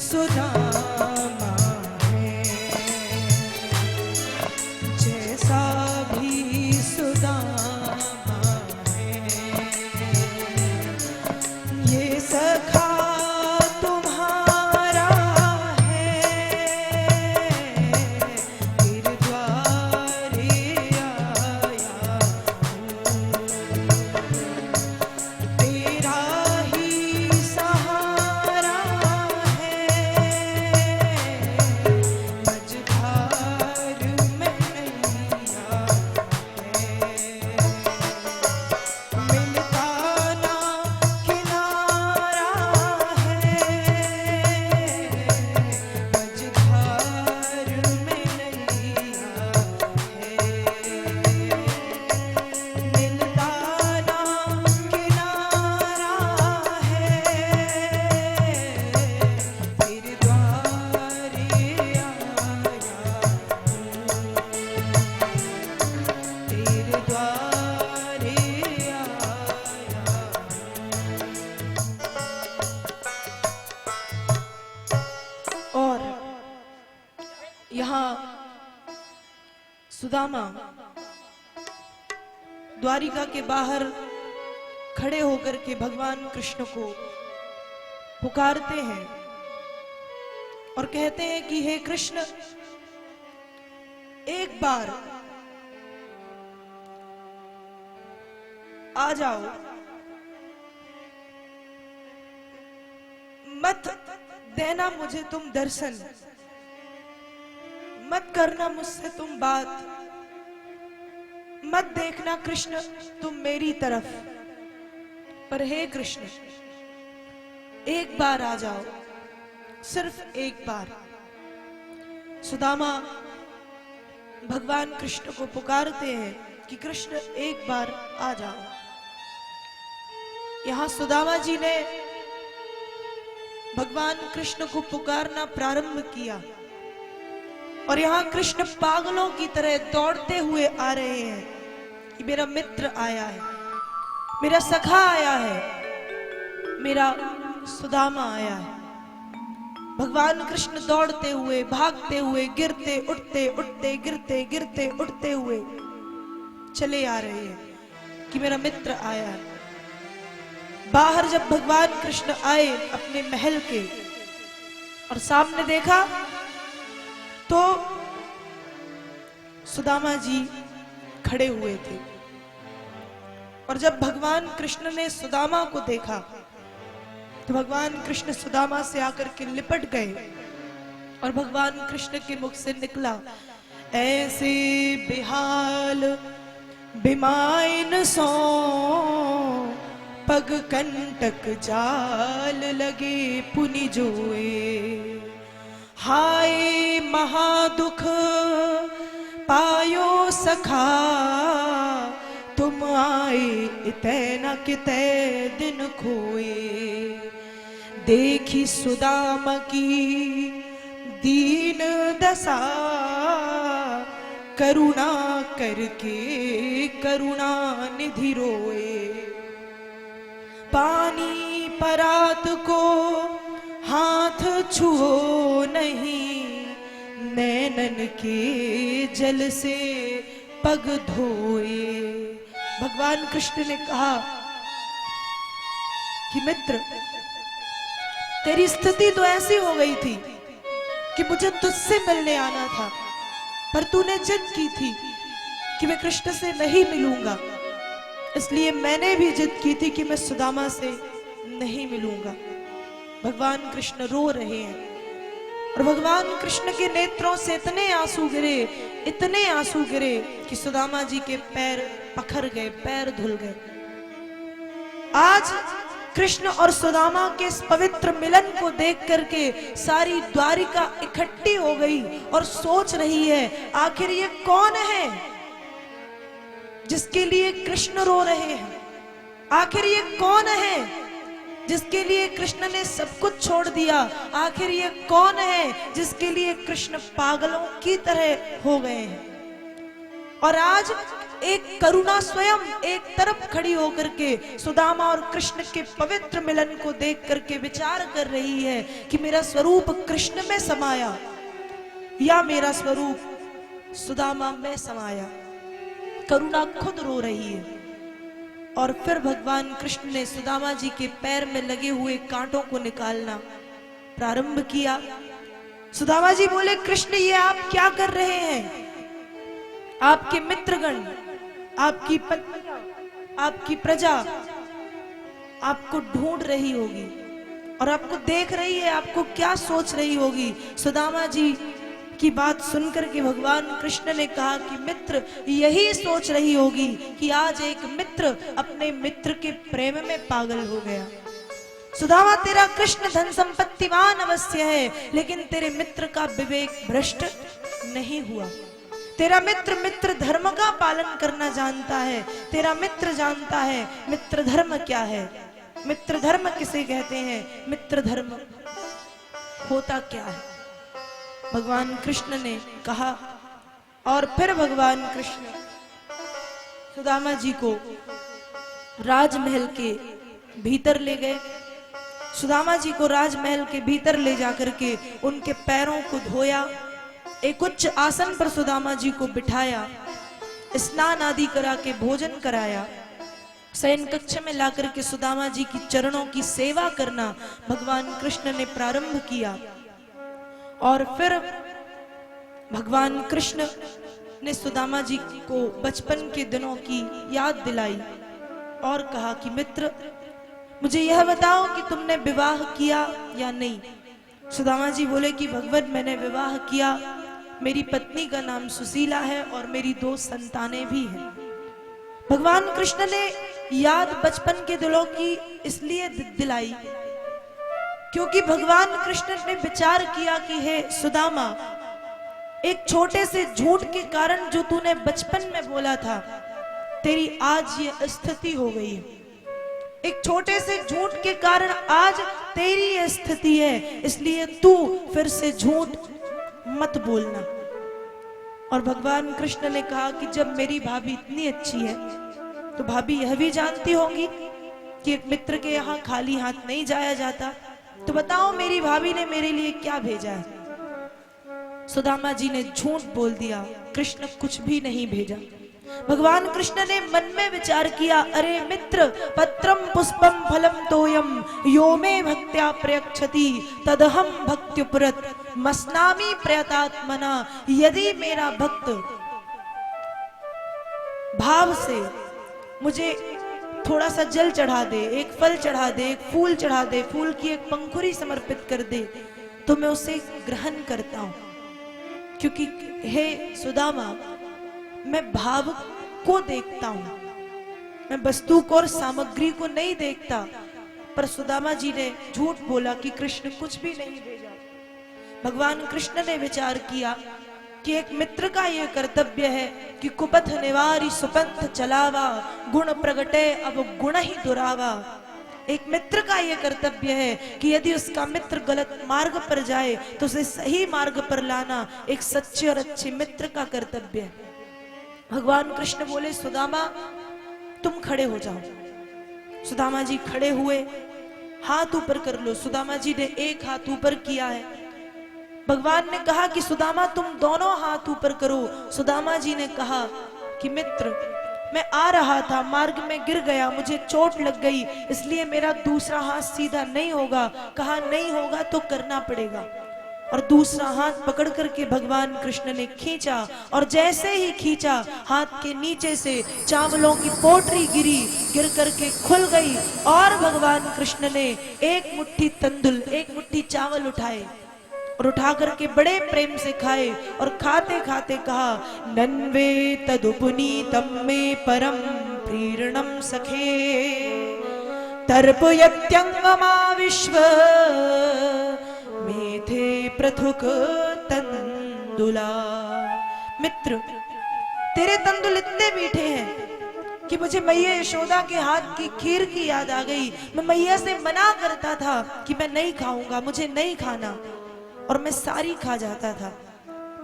Speaker 3: सुदामा है, जैसा भी सुदामा है, ये सखा तुम्हारा है, तेरे द्वारे आया हूँ। तेरा ही सहारा है, मझधार में नैया है। मिलता ना किनारा है, मझधार में नैया है। मिलता ना किनारा है, तेरे द्वारे आया हूँ। तेरे द्वारे आया हूँ। और यहाँ सुदामा द्वारिका के बाहर खड़े होकर के भगवान कृष्ण को पुकारते हैं और कहते हैं कि हे कृष्ण, एक बार आ जाओ, मत देना मुझे तुम दर्शन, मत करना मुझसे तुम बात, मत देखना कृष्ण तुम मेरी तरफ, पर हे कृष्ण एक बार आ जाओ, सिर्फ एक बार। सुदामा भगवान कृष्ण को पुकारते हैं कि कृष्ण एक बार आ जाओ। यहां सुदामा जी ने भगवान कृष्ण को पुकारना प्रारंभ किया और यहाँ कृष्ण पागलों की तरह दौड़ते हुए आ रहे हैं कि मेरा मित्र आया है, मेरा सखा आया है, मेरा सुदामा आया है। भगवान कृष्ण दौड़ते हुए, भागते हुए, गिरते उठते, उठते गिरते, गिरते उठते हुए चले आ रहे हैं कि मेरा मित्र आया है। बाहर जब भगवान कृष्ण आए अपने महल के और सामने देखा तो सुदामा जी खड़े हुए थे। और जब भगवान कृष्ण ने सुदामा को देखा तो भगवान कृष्ण सुदामा से आकर के लिपट गए और भगवान कृष्ण के मुख से निकला, ऐसे बेहाल बिमाइन सो पग कंटक जाल लगे पुनि जोए, हाय महादुख पायो सखा तुम आए इतै न कितै दिन खोए, देखी सुदामा की दीन दशा करुणा करके करुणा निधि रोए, पानी परात को हाथ छुओ नहीं, नैनन के जल से पग धोए। भगवान कृष्ण ने कहा कि मित्र, तेरी स्थिति तो ऐसी हो गई थी कि मुझे तुझसे मिलने आना था, पर तूने जिद की थी कि मैं कृष्ण से नहीं मिलूंगा, इसलिए मैंने भी जिद की थी कि मैं सुदामा से नहीं मिलूंगा। भगवान कृष्ण रो रहे हैं और भगवान कृष्ण के नेत्रों से इतने आंसू गिरे, इतने आंसू गिरे कि सुदामा जी के पैर पखर गए, पैर धुल गए। आज कृष्ण और सुदामा के इस पवित्र मिलन को देख करके सारी द्वारिका इकट्ठी हो गई और सोच रही है, आखिर ये कौन है जिसके लिए कृष्ण रो रहे हैं? आखिर ये कौन है जिसके लिए कृष्ण ने सब कुछ छोड़ दिया? आखिर ये कौन है जिसके लिए कृष्ण पागलों की तरह हो गए हैं? और आज एक करुणा स्वयं एक तरफ खड़ी होकर के सुदामा और कृष्ण के पवित्र मिलन को देख करके विचार कर रही है कि मेरा स्वरूप कृष्ण में समाया या मेरा स्वरूप सुदामा में समाया। करुणा खुद रो रही है। और फिर भगवान कृष्ण ने सुदामा जी के पैर में लगे हुए कांटों को निकालना प्रारंभ किया। सुदामा जी बोले, कृष्ण ये आप क्या कर रहे हैं? आपके मित्रगण, आपकी पत्नी, आपकी प्रजा आपको ढूंढ रही होगी और आपको देख रही है, आपको क्या सोच रही होगी। सुदामा जी की बात सुनकर के भगवान कृष्ण ने कहा कि मित्र यही सोच रही होगी कि आज एक मित्र अपने मित्र के प्रेम में पागल हो गया। सुदामा, तेरा कृष्ण धन संपत्तिवान अवश्य है, लेकिन तेरे मित्र का विवेक भ्रष्ट नहीं हुआ। तेरा मित्र धर्म का पालन करना जानता है। तेरा मित्र जानता है मित्र धर्म क्या है, मित्र धर्म किसे कहते हैं, मित्र धर्म होता क्या है। भगवान कृष्ण ने कहा और फिर भगवान कृष्ण सुदामा जी को राजमहल के भीतर ले गए। सुदामा जी को राजमहल के भीतर ले जाकर के उनके पैरों को धोया, एक उच्च आसन पर सुदामा जी को बिठाया, स्नान आदि करा के भोजन कराया, शयन कक्ष में लाकर के सुदामा जी की चरणों की सेवा करना भगवान कृष्ण ने प्रारंभ किया। और फिर भगवान कृष्ण ने सुदामा जी को बचपन के दिनों की याद दिलाई और कहा कि मित्र, मुझे यह बताओ कि तुमने विवाह किया या नहीं। सुदामा जी बोले कि भगवान, मैंने विवाह किया, मेरी पत्नी का नाम सुशीला है और मेरी 2 संतानें भी हैं। भगवान कृष्ण ने याद बचपन के दिनों की इसलिए दिलाई क्योंकि भगवान कृष्ण ने विचार किया कि हे सुदामा, एक छोटे से झूठ के कारण जो तूने बचपन में बोला था, तेरी आज ये स्थिति हो गई है। एक छोटे से झूठ के कारण आज तेरी ये स्थिति है, इसलिए तू फिर से झूठ मत बोलना। और भगवान कृष्ण ने कहा कि जब मेरी भाभी इतनी अच्छी है तो भाभी यह भी जानती होंगी कि एक मित्र के यहाँ खाली हाथ नहीं जाया जाता, तो बताओ मेरी भाभी ने मेरे लिए क्या भेजा है। सुदामा जी ने झूठ बोल दिया, कृष्ण कुछ भी नहीं भेजा। भगवान कृष्ण ने मन में विचार किया, अरे मित्र, पत्रम पुष्पम फलम तोयम यो मे भक्त्या प्रयच्छति तदहम भक्त्युपरत मस्नामि प्रयतात्मना। यदि मेरा भक्त भाव से मुझे थोड़ा सा जल चढ़ा दे, एक फल चढ़ा दे, एक फूल चढ़ा दे, फूल की एक पंखुड़ी समर्पित कर दे, तो मैं उसे ग्रहण करता हूं। क्योंकि हे सुदामा, मैं भाव को देखता हूं, मैं वस्तु को और सामग्री को नहीं देखता। पर सुदामा जी ने झूठ बोला कि कृष्ण कुछ भी नहीं भेजा। भगवान कृष्ण ने विचार किया कि एक मित्र का यह कर्तव्य है कि कुपथ निवारी सुपंथ चलावा, गुण प्रगटे अब गुण ही दुरावा। एक मित्र का यह कर्तव्य है कि यदि उसका मित्र गलत मार्ग पर जाए तो उसे सही मार्ग पर लाना एक सच्चे और अच्छे मित्र का कर्तव्य है। भगवान कृष्ण बोले, सुदामा तुम खड़े हो जाओ। सुदामा जी खड़े हुए, हाथ ऊपर कर लो। सुदामा जी ने एक हाथ ऊपर किया है। भगवान ने कहा कि सुदामा तुम दोनों हाथ ऊपर करो। सुदामा जी ने कहा कि मित्र, मैं आ रहा था, मार्ग में गिर गया, मुझे चोट लग गई, इसलिए मेरा दूसरा हाथ सीधा नहीं होगा। कहा नहीं होगा तो करना पड़ेगा। और दूसरा हाथ पकड़ करके भगवान कृष्ण ने खींचा, और जैसे ही खींचा हाथ के नीचे से चावलों की पोटरी गिरी, गिर करके खुल गई। और भगवान कृष्ण ने एक मुट्ठी तंदुल, एक मुट्ठी चावल उठाए और उठा करके बड़े प्रेम से खाए। और खाते खाते कहा, नन्वे तदुपुनीतम में परम प्रीरणम सखे तर्पयत्यंगमा विश्व मेथे पृथुक तंदुला। मित्र, तेरे तंदुल इतने मीठे हैं कि मुझे मैया यशोदा के हाथ की खीर की याद आ गई। मैं मैया से मना करता था कि मैं नहीं खाऊंगा, मुझे नहीं खाना, और मैं सारी खा जाता था।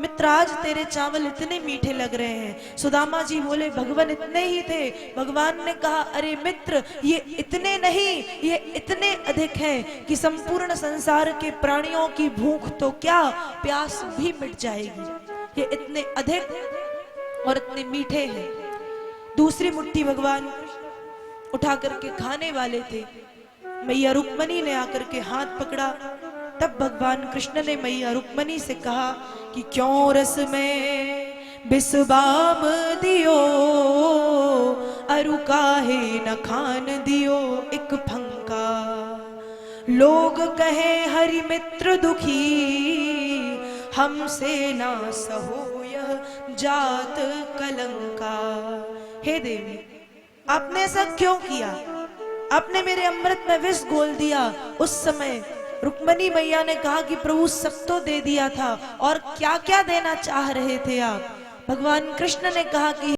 Speaker 3: मित्र, आज तेरे चावल इतने मीठे लग रहे हैं। सुदामा जी बोले, भगवान इतने ही थे। भगवान ने कहा, अरे मित्र, ये इतने नहीं, ये इतने अधिक हैं कि संपूर्ण संसार के प्राणियों की भूख तो क्या, प्यास भी मिट जाएगी। ये इतने अधिक और इतने मीठे हैं। दूसरी मुट्ठी भगवान उठा करके खाने वाले थे। मैया रुक्मणी ने आकर के हाथ पकड़ा। तब भगवान कृष्ण ने मैया रुक्मणी से कहा कि क्यों रस में बिस्बाम दियो, अरु काहे न खान दियो एक फंका। लोग कहे हरि मित्र दुखी, हमसे ना सहो यह जात कलंका। हे देवी, आपने ऐसा क्यों किया? आपने मेरे अमृत में विष घोल दिया। उस समय रुक्मणी मैया ने कहा कि प्रभु सब तो दे दिया था, और क्या क्या देना चाह रहे थे आप? भगवान कृष्ण ने कहा कि